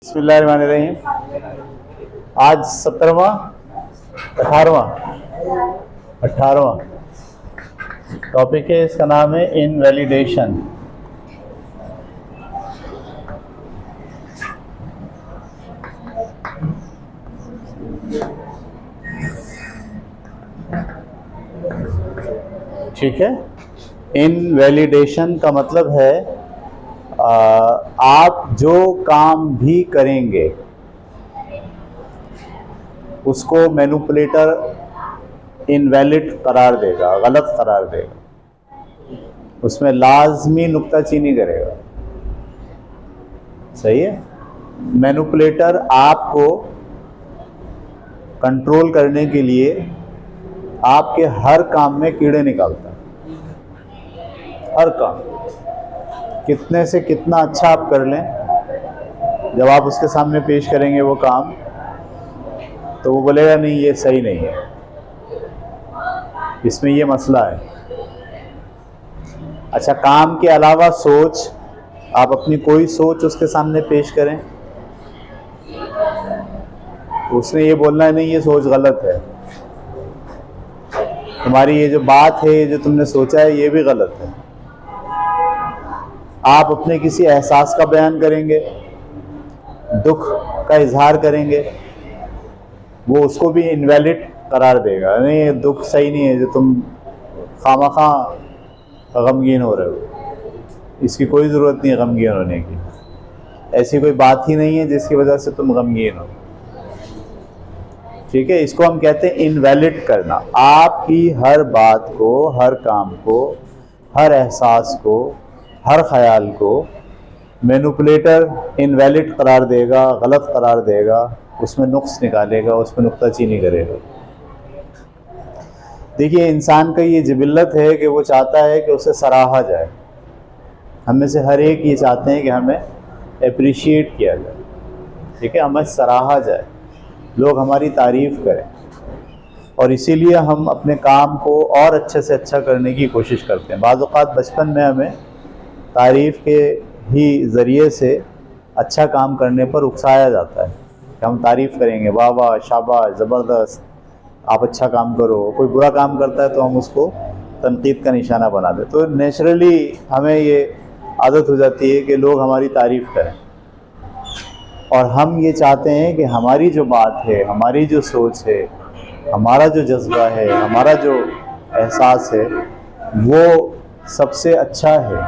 بسم اللہ الرحمن الرحیم. آج 17واں 18واں ٹاپک ہے. اس کا نام ہے انویلیڈیشن. ٹھیک ہے. انویلیڈیشن کا مطلب ہے آپ جو کام بھی کریں گے اس کو مینوپولیٹر انویلڈ قرار دے گا، غلط قرار دے گا، اس میں لازمی نکتہ چینی کرے گا. صحیح ہے. مینوپولیٹر آپ کو کنٹرول کرنے کے لیے آپ کے ہر کام میں کیڑے نکالتا ہے. ہر کام کتنے سے کتنا اچھا آپ کر لیں، جب آپ اس کے سامنے پیش کریں گے وہ کام تو وہ بولے گا نہیں یہ صحیح نہیں ہے، اس میں یہ مسئلہ ہے. اچھا، کام کے علاوہ سوچ، آپ اپنی کوئی سوچ اس کے سامنے پیش کریں، اس نے یہ بولنا ہے نہیں یہ سوچ غلط ہے، تمہاری یہ جو بات ہے، یہ جو تم نے سوچا ہے یہ بھی غلط ہے. آپ اپنے کسی احساس کا بیان کریں گے، دکھ کا اظہار کریں گے، وہ اس کو بھی انویلڈ قرار دے گا. نہیں یہ دکھ صحیح نہیں ہے جو تم خواہ غمگین ہو رہے ہو، اس کی کوئی ضرورت نہیں ہے غمگین ہونے کی، ایسی کوئی بات ہی نہیں ہے جس کی وجہ سے تم غمگین ہو. ٹھیک ہے. اس کو ہم کہتے ہیں انویلڈ کرنا. آپ کی ہر بات کو، ہر کام کو، ہر احساس کو، ہر خیال کو مینوپولیٹر انویلڈ قرار دے گا، غلط قرار دے گا، اس میں نقص نکالے گا، اس میں نکتہ چینی کرے گا. دیکھیے انسان کا یہ جبلت ہے کہ وہ چاہتا ہے کہ اسے سراہا جائے. ہم میں سے ہر ایک یہ چاہتے ہیں کہ ہمیں اپریشیٹ کیا جائے. ٹھیک ہے، ہمیں سراہا جائے، لوگ ہماری تعریف کریں، اور اسی لیے ہم اپنے کام کو اور اچھے سے اچھا کرنے کی کوشش کرتے ہیں. بعض اوقات بچپن میں ہمیں تعریف کے ہی ذریعے سے اچھا کام کرنے پر اکسایا جاتا ہے کہ ہم تعریف کریں گے، واہ واہ شاباش زبردست آپ اچھا کام کرو. کوئی برا کام کرتا ہے تو ہم اس کو تنقید کا نشانہ بنا دیں. تو نیچرلی ہمیں یہ عادت ہو جاتی ہے کہ لوگ ہماری تعریف کریں، اور ہم یہ چاہتے ہیں کہ ہماری جو بات ہے، ہماری جو سوچ ہے، ہمارا جو جذبہ ہے، ہمارا جو احساس ہے وہ سب سے اچھا ہے.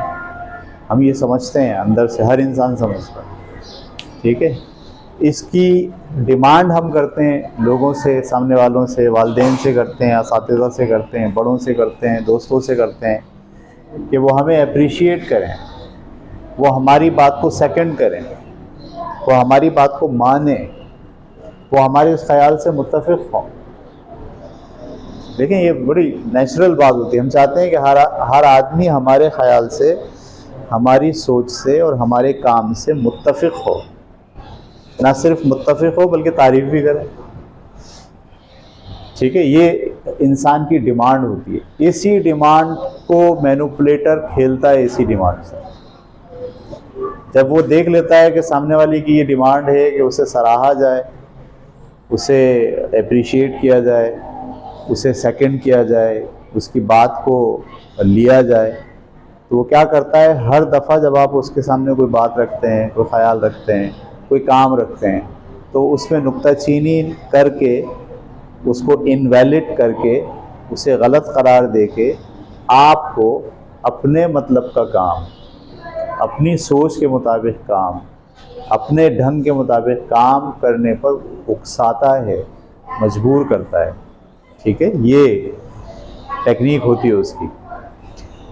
ہم یہ سمجھتے ہیں، اندر سے ہر انسان سمجھتا ہے. ٹھیک ہے. اس کی ڈیمانڈ ہم کرتے ہیں لوگوں سے، سامنے والوں سے، والدین سے کرتے ہیں، اساتذہ سے کرتے ہیں، بڑوں سے کرتے ہیں، دوستوں سے کرتے ہیں کہ وہ ہمیں اپریشیٹ کریں، وہ ہماری بات کو سیکنڈ کریں، وہ ہماری بات کو مانیں، وہ ہمارے اس خیال سے متفق ہوں. دیکھیں یہ بڑی نیچرل بات ہوتی ہے. ہم چاہتے ہیں کہ ہر آدمی ہمارے خیال سے، ہماری سوچ سے اور ہمارے کام سے متفق ہو. نہ صرف متفق ہو بلکہ تعریف بھی کرے. ٹھیک ہے. یہ انسان کی ڈیمانڈ ہوتی ہے. اسی ڈیمانڈ کو مینوپولیٹر کھیلتا ہے. اسی ڈیمانڈ سے جب وہ دیکھ لیتا ہے کہ سامنے والی کی یہ ڈیمانڈ ہے کہ اسے سراہا جائے، اسے اپریشیٹ کیا جائے، اسے سیکنڈ کیا جائے، اس کی بات کو لیا جائے، تو وہ کیا کرتا ہے، ہر دفعہ جب آپ اس کے سامنے کوئی بات رکھتے ہیں، کوئی خیال رکھتے ہیں، کوئی کام رکھتے ہیں، تو اس میں نکتہ چینی کر کے، اس کو انویلڈ کر کے، اسے غلط قرار دے کے آپ کو اپنے مطلب کا کام، اپنی سوچ کے مطابق کام، اپنے ڈھنگ کے مطابق کام کرنے پر اکساتا ہے، مجبور کرتا ہے. ٹھیک ہے. یہ ٹیکنیک ہوتی ہے اس کی.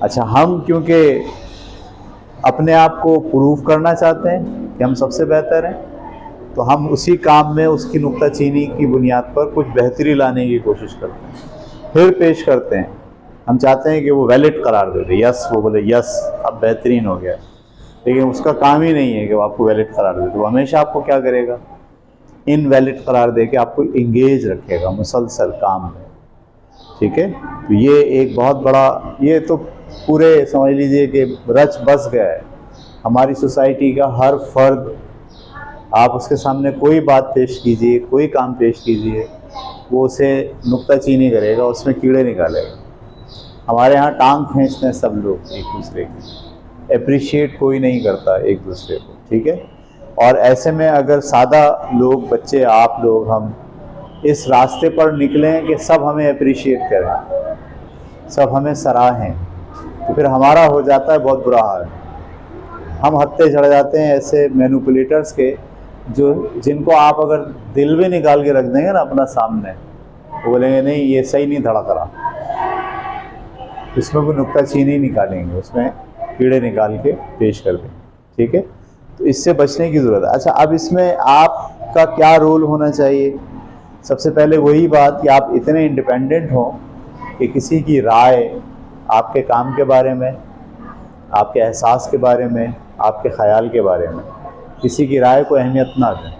اچھا، ہم کیونکہ اپنے آپ کو پروف کرنا چاہتے ہیں کہ ہم سب سے بہتر ہیں، تو ہم اسی کام میں اس کی نکتہ چینی کی بنیاد پر کچھ بہتری لانے کی کوشش کرتے ہیں، پھر پیش کرتے ہیں. ہم چاہتے ہیں کہ وہ ویلڈ قرار دے دے، یس، وہ بولے یس اب بہترین ہو گیا. لیکن اس کا کام ہی نہیں ہے کہ وہ آپ کو ویلڈ قرار دے. تو وہ ہمیشہ آپ کو کیا کرے گا، انویلڈ قرار دے کے آپ کو انگیج رکھے گا مسلسل کام میں. ٹھیک ہے. تو یہ ایک بہت بڑا، یہ تو پورے سمجھ لیجئے کہ رچ بس گیا ہے. ہماری سوسائٹی کا ہر فرد آپ اس کے سامنے کوئی بات پیش کیجیے، کوئی کام پیش کیجیے، وہ اسے نکتہ چینی کرے گا، اس میں کیڑے نکالے گا۔ ہمارے ہاں ٹانگ کھینچتے ہیں سب لوگ ایک دوسرے کی، اپریشیٹ کوئی نہیں کرتا ایک دوسرے کو، ٹھیک ہے۔ اور ایسے میں اگر سادہ لوگ، بچے، آپ لوگ، ہم اس راستے پر نکلیں کہ سب ہمیں اپریشیٹ کریں، سب ہمیں سراہیں، تو پھر ہمارا ہو جاتا ہے بہت برا حال۔ ہم ہتھے چڑھ جاتے ہیں ایسے مینوپولیٹرز کے، جن کو آپ اگر دل بھی نکال کے رکھ دیں گے نا اپنا سامنے، وہ بولیں گے نہیں یہ صحیح نہیں دھڑک رہا، اس میں کوئی نکتہ چینی نکالیں گے، اس میں کیڑے نکال کے پیش کر دیں گے، ٹھیک ہے۔ تو اس سے بچنے کی ضرورت ہے۔ اچھا، اب اس میں آپ کا کیا رول ہونا چاہیے؟ سب سے پہلے وہی بات کہ آپ اتنے انڈیپینڈنٹ ہوں کہ کسی کی رائے آپ کے کام کے بارے میں، آپ کے احساس کے بارے میں، آپ کے خیال کے بارے میں، کسی کی رائے کو اہمیت نہ دیں۔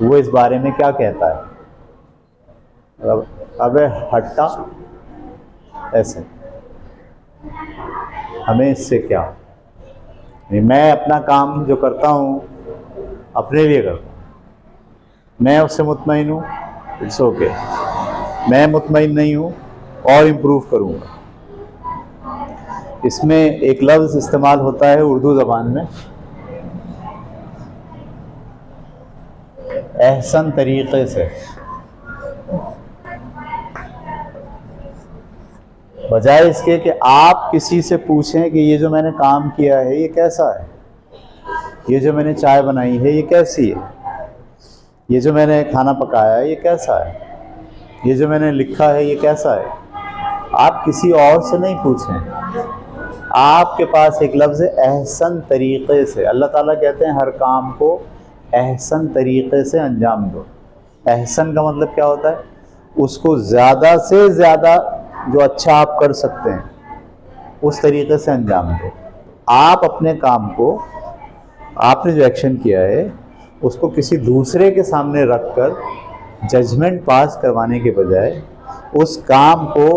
وہ اس بارے میں کیا کہتا ہے، ابے ہٹا، ایسے ہمیں اس سے کیا، میں اپنا کام جو کرتا ہوں اپنے لیے کرتا ہوں، میں اس سے مطمئن ہوں، اٹس اوکے، میں مطمئن نہیں ہوں اور امپروو کروں گا۔ اس میں ایک لفظ استعمال ہوتا ہے اردو زبان میں، احسن طریقے سے، بجائے اس کے کہ آپ کسی سے پوچھیں کہ یہ جو میں نے کام کیا ہے یہ کیسا ہے، یہ جو میں نے چائے بنائی ہے یہ کیسی ہے، یہ جو میں نے کھانا پکایا ہے یہ کیسا ہے، یہ جو میں نے لکھا ہے یہ کیسا ہے، آپ کسی اور سے نہیں پوچھیں۔ آپ کے پاس ایک لفظ ہے احسن طریقے سے۔ اللہ تعالیٰ کہتے ہیں ہر کام کو احسن طریقے سے انجام دو۔ احسن کا مطلب کیا ہوتا ہے؟ اس کو زیادہ سے زیادہ جو اچھا آپ کر سکتے ہیں اس طریقے سے انجام دو۔ آپ اپنے کام کو، آپ نے جو ایکشن کیا ہے اس کو کسی دوسرے کے سامنے رکھ کر ججمنٹ پاس کروانے کے بجائے اس کام کو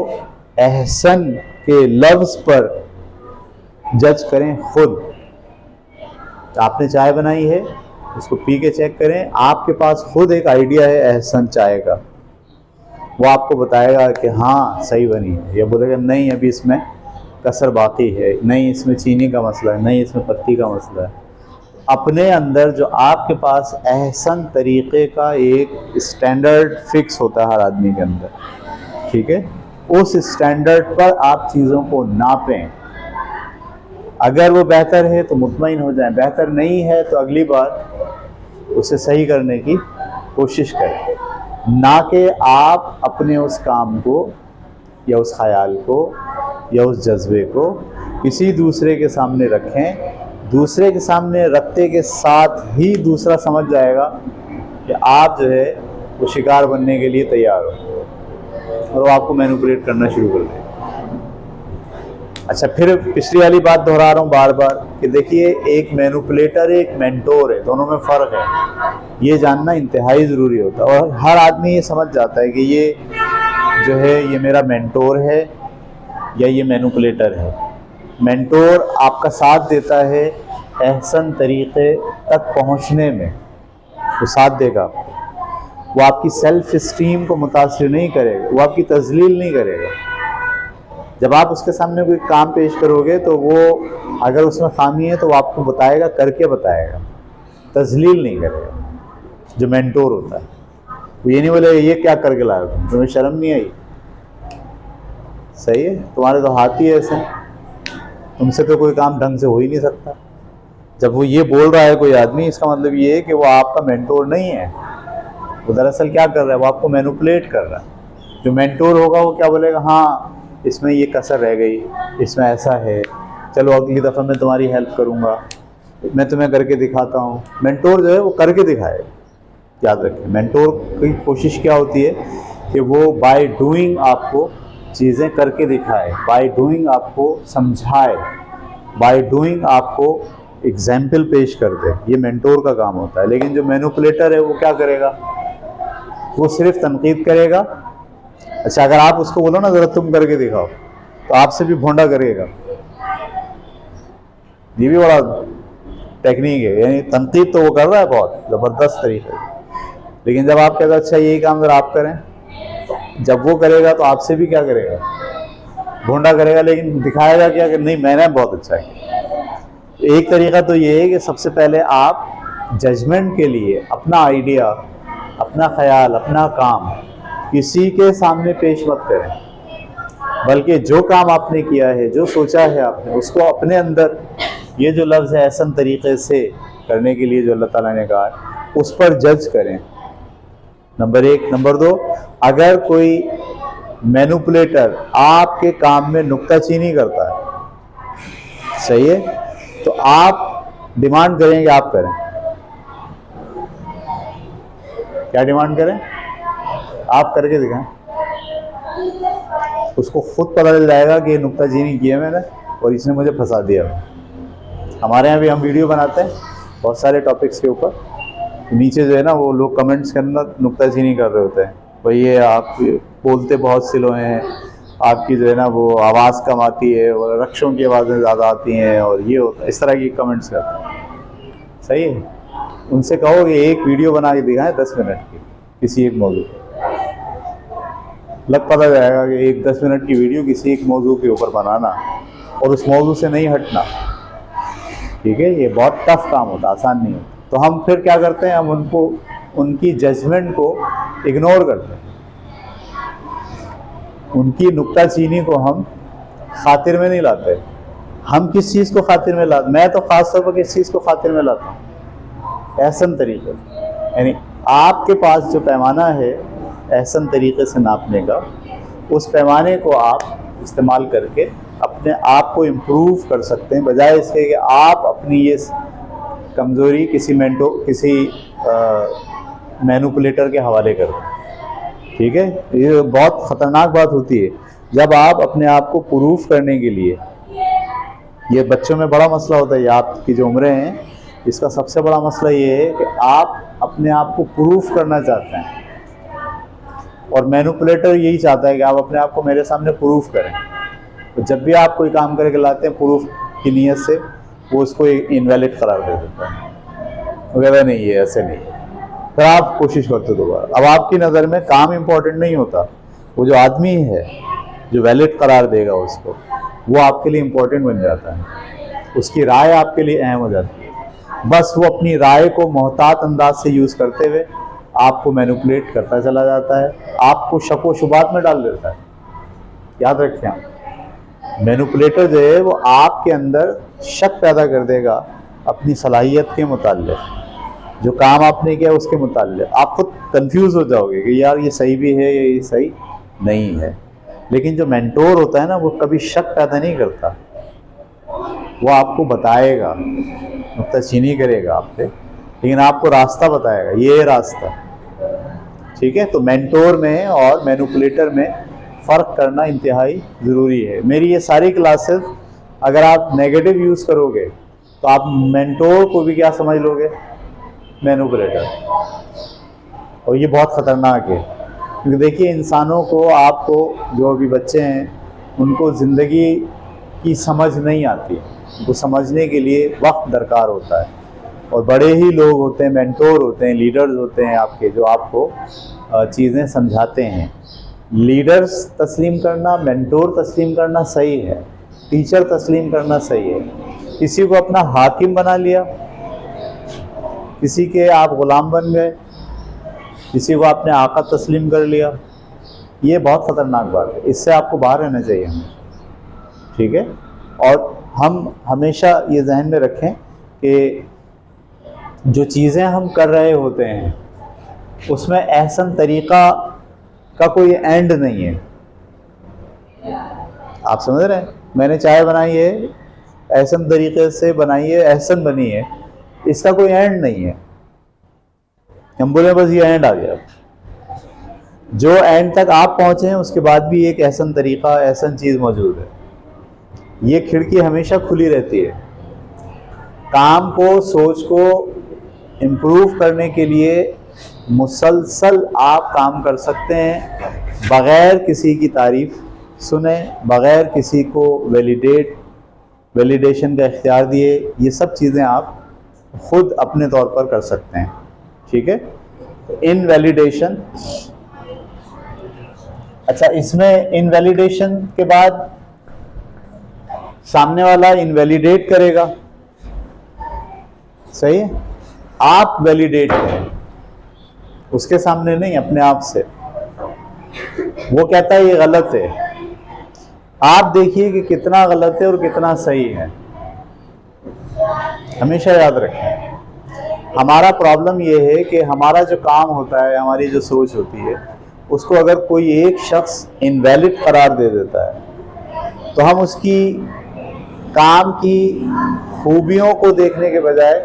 احسن کے لفظ پر جج کریں خود۔ آپ نے چائے بنائی ہے، اس کو پی کے چیک کریں، آپ کے پاس خود ایک آئیڈیا ہے احسن چائے کا، وہ آپ کو بتائے گا کہ ہاں صحیح بنی ہے، یا بولے گا نہیں ابھی اس میں کسر باقی ہے، نہیں اس میں چینی کا مسئلہ ہے، نہیں اس میں پتی کا مسئلہ ہے۔ اپنے اندر جو آپ کے پاس احسن طریقے کا ایک اسٹینڈرڈ فکس ہوتا ہے ہر آدمی کے اندر، ٹھیک ہے، اس اسٹینڈرڈ پر آپ چیزوں کو ناپیں۔ اگر وہ بہتر ہے تو مطمئن ہو جائیں، بہتر نہیں ہے تو اگلی بار اسے صحیح کرنے کی کوشش کریں، نہ کہ آپ اپنے اس کام کو یا اس خیال کو یا اس جذبے کو کسی دوسرے کے سامنے رکھیں۔ دوسرے کے سامنے رکھتے کے ساتھ ہی دوسرا سمجھ جائے گا کہ آپ جو ہے وہ شکار بننے کے لیے تیار ہو، اور وہ آپ کو مینوپولیٹ کرنا شروع کر دے۔ اچھا، پھر پچھلی والی بات دہرا رہا ہوں بار بار کہ دیکھیے ایک مینوپولیٹر ایک مینٹور ہے، دونوں میں فرق ہے، یہ جاننا انتہائی ضروری ہوتا ہے۔ اور ہر آدمی یہ سمجھ جاتا ہے کہ یہ جو ہے یہ میرا مینٹور ہے یا یہ مینوپولیٹر ہے۔ مینٹور آپ کا ساتھ دیتا ہے احسن طریقے تک پہنچنے میں، وہ ساتھ دے گا، وہ آپ کی سیلف اسٹیم کو متاثر نہیں کرے گا، وہ آپ کی تذلیل نہیں کرے گا۔ جب آپ اس کے سامنے کوئی کام پیش کرو گے تو وہ اگر اس میں خامی ہے تو وہ آپ کو بتائے گا، کر کے بتائے گا، تذلیل نہیں کرے گا۔ جو مینٹور ہوتا ہے وہ یہ نہیں بولے گا یہ کیا کر کے لایا تمہیں شرم نہیں آئی، صحیح ہے، تمہارے تو ہاتھ ہی ایسے ہیں، تم سے تو کوئی کام ڈھنگ سے ہو ہی نہیں سکتا۔ جب وہ یہ بول رہا ہے کوئی آدمی، اس کا مطلب یہ ہے کہ وہ آپ کا مینٹور نہیں ہے، وہ دراصل کیا کر رہا ہے، وہ آپ کو مینوپولیٹ کر رہا ہے۔ جو مینٹور ہوگا وہ کیا بولے گا، ہاں اس میں یہ کسر رہ گئی، اس میں ایسا ہے، چلو اگلی دفعہ میں تمہاری ہیلپ کروں گا، میں تمہیں کر کے دکھاتا ہوں۔ مینٹور جو ہے وہ کر کے دکھائے گا۔ یاد رکھیں، مینٹور کی کوشش کیا ہوتی ہے کہ وہ بائی ڈوئنگ آپ کو چیزیں کر کے دکھائے، بائی ڈوئنگ آپ کو سمجھائے، بائی ڈوئنگ آپ کو ایگزامپل پیش کر دے۔ یہ مینٹور کا کام ہوتا ہے۔ لیکن جو مینوپولیٹر ہے وہ کیا کرے گا، وہ صرف تنقید کرے گا۔ اچھا، اگر آپ اس کو بولو نا ذرا تم کر کے دکھاؤ تو آپ سے بھی بھونڈا کرے گا، یہ بھی بڑا ٹیکنیک ہے, یعنی تنقید تو وہ کر رہا ہے بہت زبردست طریقے سے, لیکن جب آپ کہتے ہیں اچھا یہی کام ذرا آپ کریں, جب وہ کرے گا تو آپ سے بھی کیا کرے گا, ڈھونڈا کرے گا, لیکن دکھائے گا کیا کہ نہیں میں نے بہت اچھا کیا. ایک طریقہ تو یہ ہے کہ سب سے پہلے آپ ججمنٹ کے لیے اپنا آئیڈیا, اپنا خیال, اپنا کام کسی کے سامنے پیش مت کریں, بلکہ جو کام آپ نے کیا ہے, جو سوچا ہے آپ نے, اس کو اپنے اندر, یہ جو لفظ ہے احسن طریقے سے کرنے کے لیے جو اللہ تعالیٰ نے کہا ہے, اس پر جج کریں. نمبر 1. نمبر 2, اگر کوئی مینوپولیٹر آپ کے کام میں نکتہ چینی کرتا ہے, صحیح ہے, تو آپ ڈیمانڈ کریں کہ آپ کریں. کیا ڈیمانڈ کریں؟ آپ کر کے دکھائیں. اس کو خود پتہ چل جائے گا کہ یہ نکتہ چینی کی ہے میں نے اور اس نے مجھے پھنسا دیا. ہمارے یہاں بھی ہم ویڈیو بناتے ہیں بہت سارے ٹاپکس کے اوپر, نیچے جو ہے نا وہ لوگ کمنٹس کے اندر نکتہ چینی کر رہے ہوتے ہیں, بھئی یہ آپ بولتے بہت سلو ہیں, آپ کی جو ہے نا وہ آواز کم آتی ہے, اور رقصوں کی آوازیں زیادہ آتی ہیں, اور یہ ہوتا ہے, اس طرح کی کمنٹس کرتے ہیں. صحیح ہے, ان سے کہو کہ ایک ویڈیو بنا کے دکھائیں 10 منٹ کی کسی ایک موضوع پہ, لگ پتہ جائے گا کہ ایک 10 منٹ کی ویڈیو کسی ایک موضوع کے اوپر بنانا اور اس موضوع سے نہیں ہٹنا, ٹھیک ہے, یہ بہت ٹف کام ہوتا, آسان نہیں ہوتا. تو ہم پھر کیا کرتے ہیں, ہم ان کی ججمنٹ کو اگنور کرتے ہیں, ان کی نکتہ چینی کو ہم خاطر میں نہیں لاتے. ہم کس چیز کو خاطر میں لاتے, میں تو خاص طور پر کس چیز کو خاطر میں لاتا ہوں, احسن طریقے سے. یعنی آپ کے پاس جو پیمانہ ہے احسن طریقے سے ناپنے کا, اس پیمانے کو آپ استعمال کر کے اپنے آپ کو امپروو کر سکتے ہیں, بجائے اس کے کہ آپ اپنی یہ کمزوری کسی مینوپولیٹر کے حوالے کر دیں. ٹھیک ہے, یہ بہت خطرناک بات ہوتی ہے جب آپ اپنے آپ کو پروف کرنے کے لیے, یہ بچوں میں بڑا مسئلہ ہوتا ہے, یہ آپ کی جو عمریں ہیں اس کا سب سے بڑا مسئلہ یہ ہے کہ آپ اپنے آپ کو پروف کرنا چاہتے ہیں, اور مینوپولیٹر یہی چاہتا ہے کہ آپ اپنے آپ کو میرے سامنے پروف کریں. تو جب بھی آپ کوئی کام کر کے لاتے ہیں پروف کی نیت سے, وہ اس کو انویلڈ قرار دے دیتا ہے, وہ کہتا ہے نہیں یہ ایسے نہیں. پھر آپ کوشش کرتے دوبارہ. اب آپ کی نظر میں کام امپورٹنٹ نہیں ہوتا, وہ جو آدمی ہے جو ویلڈ قرار دے گا اس کو, وہ آپ کے لیے امپورٹنٹ بن جاتا ہے, اس کی رائے آپ کے لیے اہم ہو جاتی ہے. بس وہ اپنی رائے کو محتاط انداز سے یوز کرتے ہوئے آپ کو مینوپولیٹ کرتا چلا جاتا ہے, آپ کو شک و شبہات میں ڈال دیتا ہے. یاد رکھیں, مینوپولیٹر جو ہے وہ آپ کے اندر شک پیدا کر دے گا اپنی صلاحیت کے متعلق, جو کام آپ نے کیا اس کے متعلق. آپ خود کنفیوز ہو جاؤ گے کہ یار یہ صحیح بھی ہے یا یہ صحیح نہیں ہے. لیکن جو مینٹور ہوتا ہے نا, وہ کبھی شک پیدا نہیں کرتا, وہ آپ کو بتائے گا, نکتہ چینی کرے گا آپ سے, لیکن آپ کو راستہ بتائے گا, یہ راستہ. ٹھیک ہے, تو مینٹور میں اور مینوپولیٹر میں فرق کرنا انتہائی ضروری ہے. میری یہ ساری کلاسز اگر آپ نیگیٹو یوز کرو گے تو آپ مینٹور کو بھی کیا سمجھ لو گے, مینوپولیٹر. اور یہ بہت خطرناک ہے, کیونکہ دیکھیے انسانوں کو, آپ کو جو ابھی بچے ہیں ان کو زندگی کی سمجھ نہیں آتی, ان کو سمجھنے کے لیے وقت درکار ہوتا ہے. اور بڑے ہی لوگ ہوتے ہیں, مینٹور ہوتے ہیں, لیڈرز ہوتے ہیں آپ کے, جو آپ کو چیزیں سمجھاتے ہیں. لیڈرز تسلیم کرنا, مینٹور تسلیم کرنا صحیح ہے, ٹیچر تسلیم کرنا صحیح ہے. کسی کو اپنا حاکم بنا لیا, کسی کے آپ غلام بن گئے, کسی کو آپ نے آقا تسلیم کر لیا, یہ بہت خطرناک بات ہے. اس سے آپ کو باہر رہنا چاہیے ہمیں. ٹھیک ہے, اور ہم ہمیشہ یہ ذہن میں رکھیں کہ جو چیزیں ہم کر رہے ہوتے ہیں اس میں احسن طریقہ کا کوئی اینڈ نہیں ہے. آپ سمجھ رہے ہیں, میں نے چائے بنائی ہے, احسن طریقے سے بنائی ہے, احسن بنی ہے, اس کا کوئی اینڈ نہیں ہے. ہم بولے بس یہ اینڈ آ گیا, جو اینڈ تک آپ پہنچے ہیں اس کے بعد بھی ایک احسن طریقہ, احسن چیز موجود ہے. یہ کھڑکی ہمیشہ کھلی رہتی ہے. کام کو, سوچ کو امپروو کرنے کے لیے مسلسل آپ کام کر سکتے ہیں, بغیر کسی کی تعریف سنے, بغیر کسی کو ویلیڈیشن کا اختیار دیے. یہ سب چیزیں آپ خود اپنے طور پر کر سکتے ہیں. ٹھیک ہے. انویلیڈیشن. اچھا اس میں انویلیڈیشن کے بعد سامنے والا انویلیڈیٹ کرے گا. صحیح ہے. آپ ویلیڈیٹ کریں اس کے سامنے نہیں، اپنے آپ سے. وہ کہتا ہے یہ غلط ہے، آپ دیکھیے کہ کتنا غلط ہے اور کتنا صحیح ہے. ہمیشہ یاد رکھیں ہمارا پرابلم یہ ہے کہ ہمارا جو کام ہوتا ہے، ہماری جو سوچ ہوتی ہے، اس کو اگر کوئی ایک شخص انویلڈ قرار دے دیتا ہے تو ہم اس کی کام کی خوبیوں کو دیکھنے کے بجائے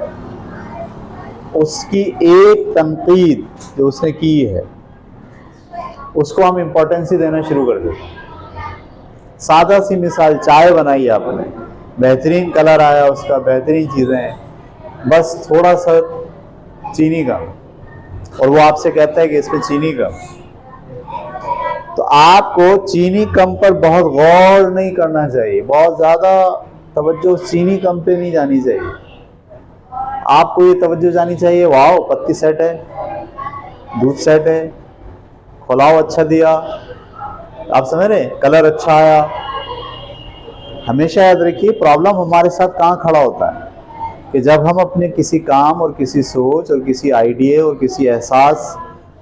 اس کی ایک تنقید جو اس نے کی ہے اس کو ہم امپورٹنس ہی دینا شروع کر دیتے ہیں. سادہ سی مثال، چائے بنائی آپ نے، بہترین کلر آیا اس کا، بہترین چیزیں ہیں، بس تھوڑا سا چینی کا، اور وہ آپ سے کہتا ہے کہ اس میں چینی کم. تو آپ کو چینی کم پر بہت غور نہیں کرنا چاہیے، بہت زیادہ توجہ چینی کم پہ نہیں جانی چاہیے. آپ کو یہ توجہ جانی چاہیے واو پتی سیٹ ہے، دودھ سیٹ ہے، کھلاؤ اچھا دیا، آپ سمجھ رہے ہیں، کلر اچھا آیا. ہمیشہ یاد رکھیے پرابلم ہمارے ساتھ کہاں کھڑا ہوتا ہے کہ جب ہم اپنے کسی کام اور کسی سوچ اور کسی آئیڈیا اور کسی احساس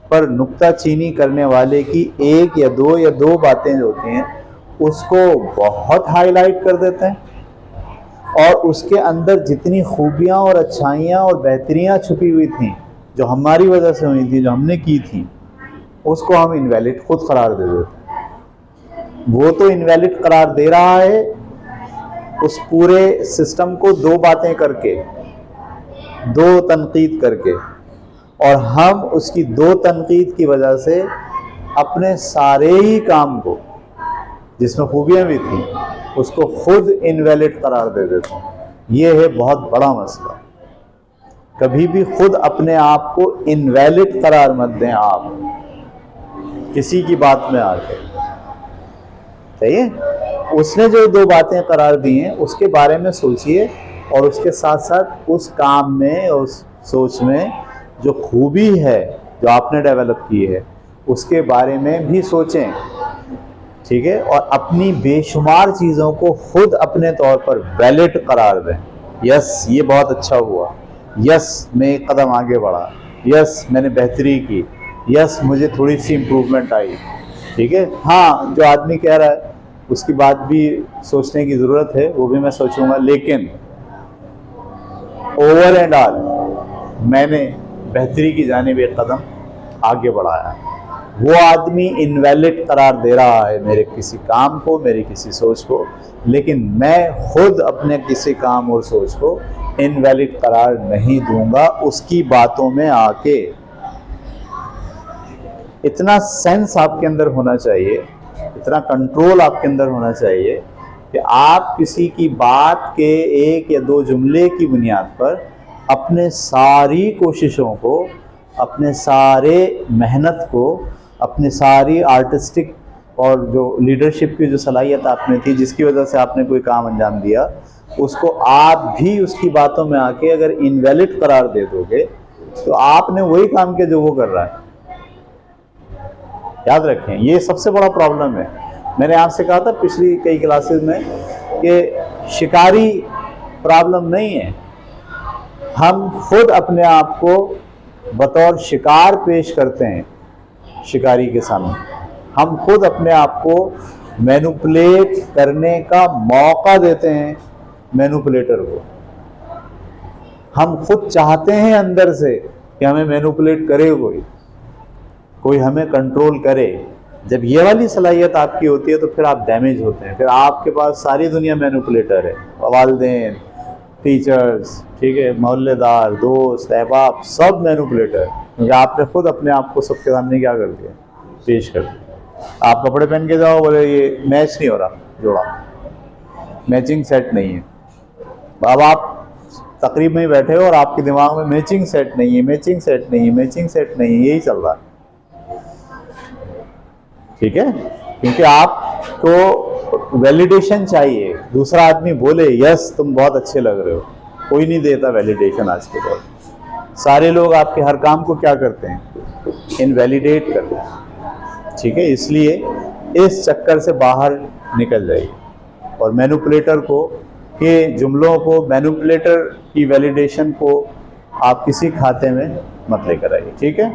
پر نکتہ چینی کرنے والے کی ایک یا دو باتیں جو ہوتی ہیں اس کو بہت ہائی لائٹ کر دیتے ہیں، اور اس کے اندر جتنی خوبیاں اور اچھائیاں اور بہتریاں چھپی ہوئی تھیں جو ہماری وجہ سے ہوئی تھیں، جو ہم نے کی تھیں، اس کو ہم انویلڈ خود قرار دے دیتے ہیں. وہ تو انویلڈ قرار دے رہا ہے اس پورے سسٹم کو دو باتیں کر کے، دو تنقید کر کے، اور ہم اس کی دو تنقید کی وجہ سے اپنے سارے ہی کام کو جس میں خوبیاں بھی تھیں اس کو خود انویلڈ قرار دے دیتے ہیں. یہ ہے بہت بڑا مسئلہ. کبھی بھی خود اپنے آپ کو انویلڈ قرار مت دیں آپ کسی کی بات میں آ کے. صحیح ہے. اس نے جو دو باتیں قرار دی ہیں اس کے بارے میں سوچئے، اور اس کے ساتھ ساتھ اس کام میں، اس سوچ میں جو خوبی ہے جو آپ نے ڈیولپ کی ہے اس کے بارے میں بھی سوچیں. ٹھیک ہے. اور اپنی بے شمار چیزوں کو خود اپنے طور پر ویلڈ قرار دیں. یس یہ بہت اچھا ہوا، یس میں ایک قدم آگے بڑھا، یس میں نے بہتری کی، یس مجھے تھوڑی سی امپروومنٹ آئی. ٹھیک ہے. ہاں جو آدمی کہہ رہا ہے اس کی بات بھی سوچنے کی ضرورت ہے، وہ بھی میں سوچوں گا، لیکن اوور اینڈ آل میں نے بہتری کی جانب ایک قدم آگے بڑھایا. وہ آدمی انویلڈ قرار دے رہا ہے میرے کسی کام کو، میری کسی سوچ کو، لیکن میں خود اپنے کسی کام اور سوچ کو انویلڈ قرار نہیں دوں گا اس کی باتوں میں آ کے. اتنا سینس آپ کے اندر ہونا چاہیے، اتنا کنٹرول آپ کے اندر ہونا چاہیے کہ آپ کسی کی بات کے ایک یا دو جملے کی بنیاد پر اپنے ساری کوششوں کو، اپنے سارے محنت کو، اپنی ساری آرٹسٹک اور جو لیڈرشپ کی جو صلاحیت آپ میں تھی جس کی وجہ سے آپ نے کوئی کام انجام دیا، اس کو آپ بھی اس کی باتوں میں آ کے اگر انویلڈ قرار دے دو گے تو آپ نے وہی کام کیا جو وہ کر رہا ہے. یاد رکھیں یہ سب سے بڑا پرابلم ہے. میں نے آپ سے کہا تھا پچھلی کئی کلاسز میں کہ شکاری پرابلم نہیں ہے، ہم خود اپنے آپ کو بطور شکار پیش کرتے ہیں شکاری کے سامنے. ہم خود اپنے آپ کو مینوپولیٹ کرنے کا موقع دیتے ہیں مینوپولیٹر کو. ہم خود چاہتے ہیں اندر سے کہ ہمیں مینوپولیٹ کرے کوئی ہمیں کنٹرول کرے. جب یہ والی صلاحیت آپ کی ہوتی ہے تو پھر آپ ڈیمیج ہوتے ہیں. پھر آپ کے پاس ساری دنیا مینوپولیٹر ہے، والدین، ٹیچرز، ٹھیک ہے، محلے دار، دوست، احباب، سب مینوپولیٹر، کیونکہ آپ نے خود اپنے آپ کو سب کے سامنے کیا کر دیا، پیش کر دیا. آپ کپڑے پہن کے جاؤ، بولے یہ میچ نہیں ہو رہا، جوڑا میچنگ سیٹ نہیں ہے. اب آپ تقریب میں ہی بیٹھے ہو اور آپ کے دماغ میں میچنگ سیٹ نہیں ہے، میچنگ سیٹ نہیں ہے، میچنگ سیٹ نہیں ہے، یہی چل رہا ہے. ٹھیک ہے. کیونکہ آپ کو ویلیڈیشن چاہیے، دوسرا آدمی بولے یس تم بہت اچھے لگ رہے ہو. کوئی نہیں دیتا ویلیڈیشن آج کے دور میں. سارے لوگ آپ کے ہر کام کو کیا کرتے ہیں؟ انویلیڈیٹ کرتے ہیں. ٹھیک ہے، اس لیے اس چکر سے باہر نکل جائیے. اور مینوپولیٹر کو کے جملوں کو، مینوپولیٹر کی ویلیڈیشن کو آپ کسی کھاتے میں مت لے کر آئیے. ٹھیک ہے.